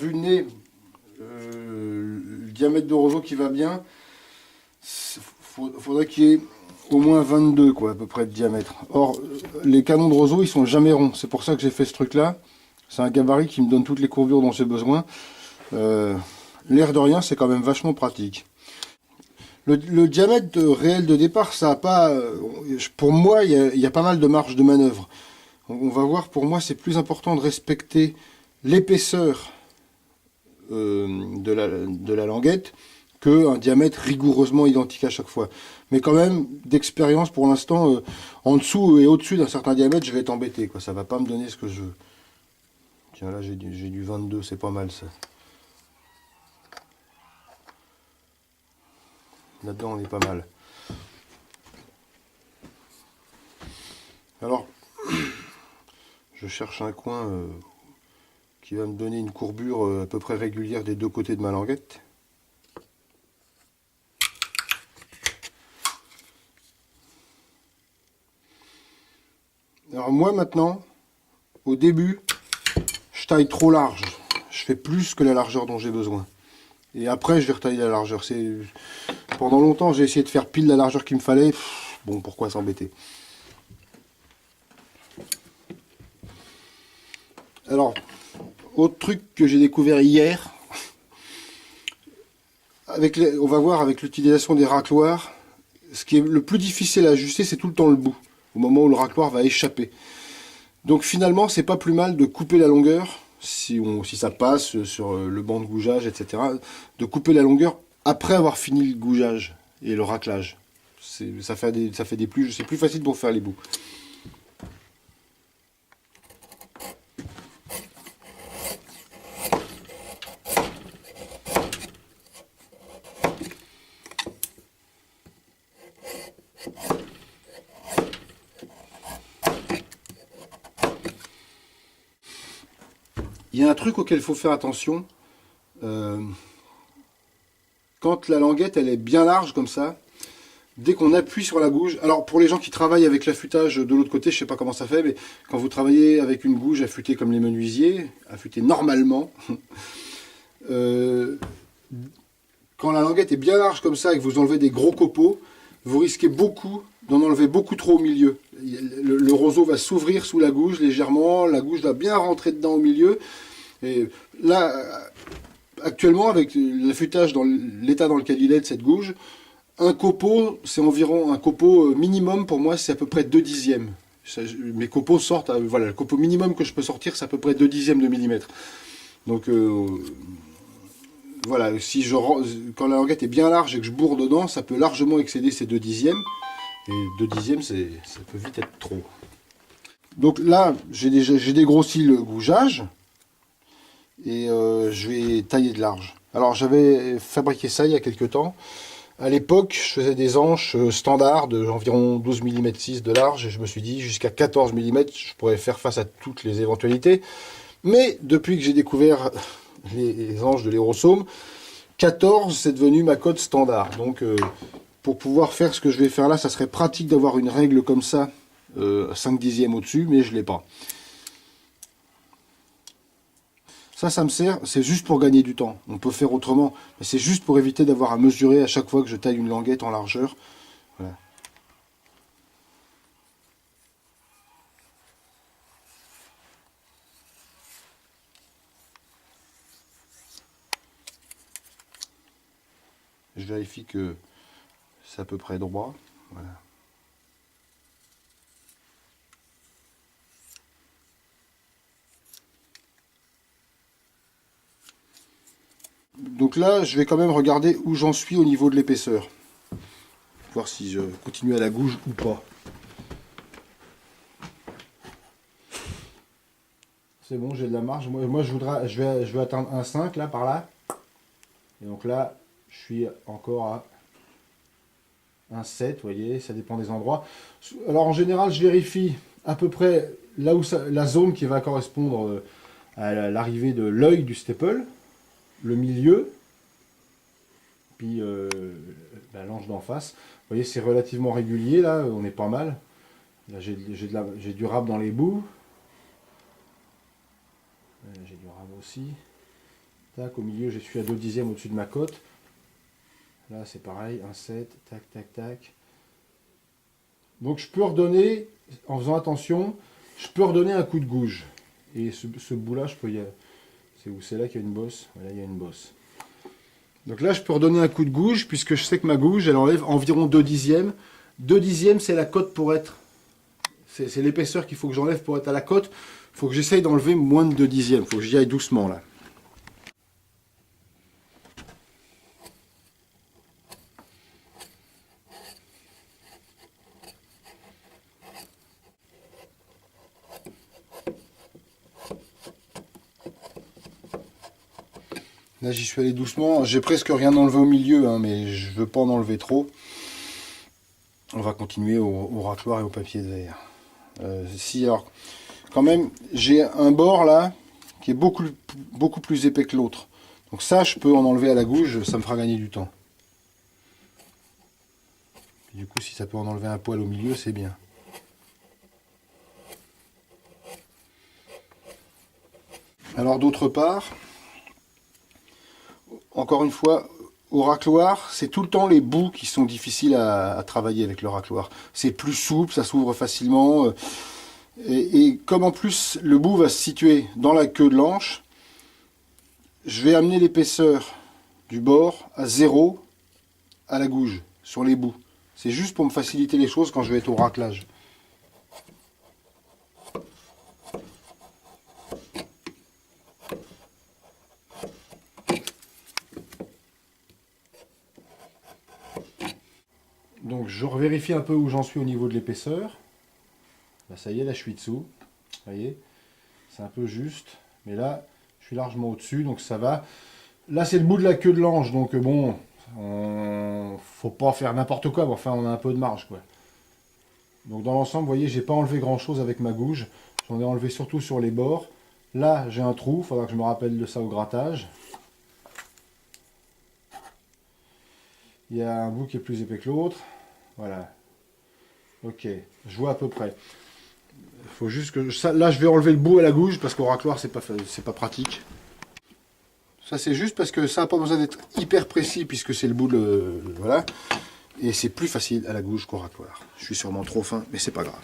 vue de nez, le diamètre de roseau qui va bien, faudrait qu'il y ait au moins 22 quoi, à peu près de diamètre. Or, les canons de roseau, ils sont jamais ronds. C'est pour ça que j'ai fait ce truc-là. C'est un gabarit qui me donne toutes les courbures dont j'ai besoin. L'air de rien, c'est quand même vachement pratique. Le diamètre réel de départ, ça a pas. Pour moi, il y a pas mal de marge de manœuvre. On va voir, pour moi, c'est plus important de respecter l'épaisseur de la languette qu'un diamètre rigoureusement identique à chaque fois. Mais quand même, d'expérience, pour l'instant, en dessous et au-dessus d'un certain diamètre, je vais être embêté, quoi. Ça va pas me donner ce que je veux. Tiens, là, j'ai du 22, c'est pas mal, ça. Là-dedans, on est pas mal. Alors, je cherche un coin qui va me donner une courbure à peu près régulière des deux côtés de ma languette. Alors moi maintenant, au début, je taille trop large. Je fais plus que la largeur dont j'ai besoin. Et après, je vais retailler la largeur. Pendant longtemps, j'ai essayé de faire pile la largeur qu'il me fallait. Bon, pourquoi s'embêter? Alors, autre truc que j'ai découvert hier, on va voir avec l'utilisation des racloirs, ce qui est le plus difficile à ajuster, c'est tout le temps le bout, au moment où le racloir va échapper. Donc finalement, c'est pas plus mal de couper la longueur, si ça passe sur le banc de gougeage, etc., de couper la longueur après avoir fini le gougeage et le raclage. Ça fait des plus, c'est plus facile pour faire les bouts. Il y a un truc auquel il faut faire attention. Quand la languette elle est bien large comme ça, dès qu'on appuie sur la gouge, alors pour les gens qui travaillent avec l'affûtage de l'autre côté, je sais pas comment ça fait, mais quand vous travaillez avec une gouge affûtée comme les menuisiers, affûtée normalement, quand la languette est bien large comme ça et que vous enlevez des gros copeaux, vous risquez beaucoup d'en enlever beaucoup trop au milieu. Le roseau va s'ouvrir sous la gouge légèrement, la gouge va bien rentrer dedans au milieu. Et là, actuellement, avec l'affûtage dans l'état dans lequel il est de cette gouge, un copeau, c'est environ un copeau minimum pour moi, c'est à peu près 2 dixièmes. Mes copeaux sortent, voilà, le copeau minimum que je peux sortir, c'est à peu près 2 dixièmes de millimètre. Donc voilà, quand la languette est bien large et que je bourre dedans, ça peut largement excéder ces 2 dixièmes. Et 2 dixièmes, ça peut vite être trop. Donc là, j'ai dégrossi le gougeage et je vais tailler de large. Alors j'avais fabriqué ça il y a quelques temps. À l'époque, je faisais des anches standards d'environ 12 mm 6 de large et je me suis dit jusqu'à 14 mm, je pourrais faire face à toutes les éventualités. Mais depuis que j'ai découvert les anches de l'Aerosome, 14 c'est devenu ma cote standard. Donc pour pouvoir faire ce que je vais faire là, ça serait pratique d'avoir une règle comme ça, 5 dixièmes au-dessus, mais je ne l'ai pas. Ça me sert, c'est juste pour gagner du temps. On peut faire autrement, mais c'est juste pour éviter d'avoir à mesurer à chaque fois que je taille une languette en largeur. Voilà. Je vérifie que c'est à peu près droit. Voilà. Donc là, je vais quand même regarder où j'en suis au niveau de l'épaisseur. Voir si je continue à la gouge ou pas. C'est bon, j'ai de la marge. Moi je vais atteindre un 5 là, par là. Et donc là, je suis encore à un 7, vous voyez, ça dépend des endroits. Alors en général, je vérifie à peu près là où la zone qui va correspondre à l'arrivée de l'œil du staple, le milieu, puis la lange d'en face. Vous voyez, c'est relativement régulier là, on est pas mal. Là, j'ai du rab dans les bouts. J'ai du rab aussi. Tac, au milieu, je suis à 2/10 au-dessus de ma cote. Là, c'est pareil, un 7, tac, tac, tac. Donc, je peux redonner, en faisant attention, je peux redonner un coup de gouge. Et ce bout-là, je peux y aller. C'est où? C'est là qu'il y a une bosse. Voilà, il y a une bosse. Donc là, je peux redonner un coup de gouge, puisque je sais que ma gouge, elle enlève environ 2/10. 2/10, c'est la cote pour être... C'est l'épaisseur qu'il faut que j'enlève pour être à la cote. Il faut que j'essaye d'enlever moins de 2/10. Il faut que j'y aille doucement, là. Là, j'y suis allé doucement. J'ai presque rien enlevé au milieu, hein, mais je veux pas en enlever trop. On va continuer au racloir et au papier de verre. Si, alors, quand même, j'ai un bord là qui est beaucoup plus épais que l'autre. Donc ça, je peux en enlever à la gouge, ça me fera gagner du temps. Et du coup, si ça peut en enlever un poil au milieu, c'est bien. Alors d'autre part, encore une fois, au racloir, c'est tout le temps les bouts qui sont difficiles à travailler avec le racloir. C'est plus souple, ça s'ouvre facilement. Et comme en plus le bout va se situer dans la queue de l'anche, je vais amener l'épaisseur du bord à 0 à la gouge, sur les bouts. C'est juste pour me faciliter les choses quand je vais être au raclage. Donc je revérifie un peu où j'en suis au niveau de l'épaisseur. Là, ça y est, là je suis dessous. Vous voyez, c'est un peu juste. Mais là, je suis largement au-dessus, donc ça va. Là, c'est le bout de la queue de l'ange, donc bon, faut pas faire n'importe quoi. Mais enfin, on a un peu de marge, quoi. Donc dans l'ensemble, vous voyez, j'ai pas enlevé grand-chose avec ma gouge. J'en ai enlevé surtout sur les bords. Là, j'ai un trou. Il faudra que je me rappelle de ça au grattage. Il y a un bout qui est plus épais que l'autre. Voilà. Ok, je vois à peu près. Faut juste que là, je vais enlever le bout à la gouge parce qu'au racloir, c'est pas pratique. Ça, c'est juste parce que ça n'a pas besoin d'être hyper précis puisque c'est le bout de... Voilà. Et c'est plus facile à la gouge qu'au racloir. Je suis sûrement trop fin, mais c'est pas grave.